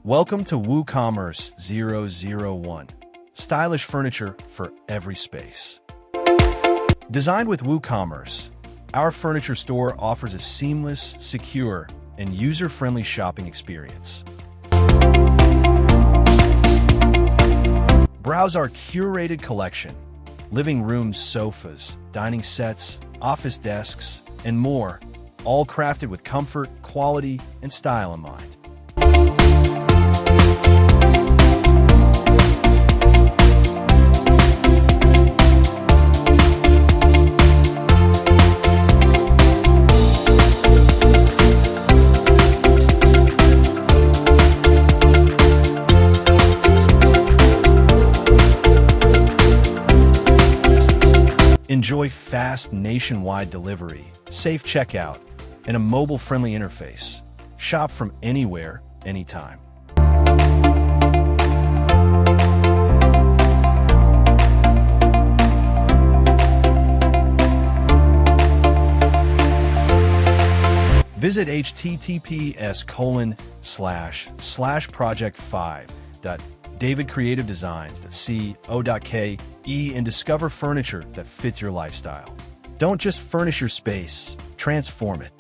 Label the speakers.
Speaker 1: Welcome to WooCommerce 001. Stylish furniture for every space. Designed with WooCommerce, our furniture store offers a seamless, secure, and user-friendly shopping experience. Browse our curated collection, living rooms, sofas, dining sets, office desks, and more, all crafted with comfort, quality, and style in mind. Enjoy fast nationwide delivery, safe checkout, and a mobile-friendly interface. Shop from anywhere, anytime. Visit https://project5.davidcreativedesigns.co.ke and discover furniture that fits your lifestyle. Don't just furnish your space, transform it.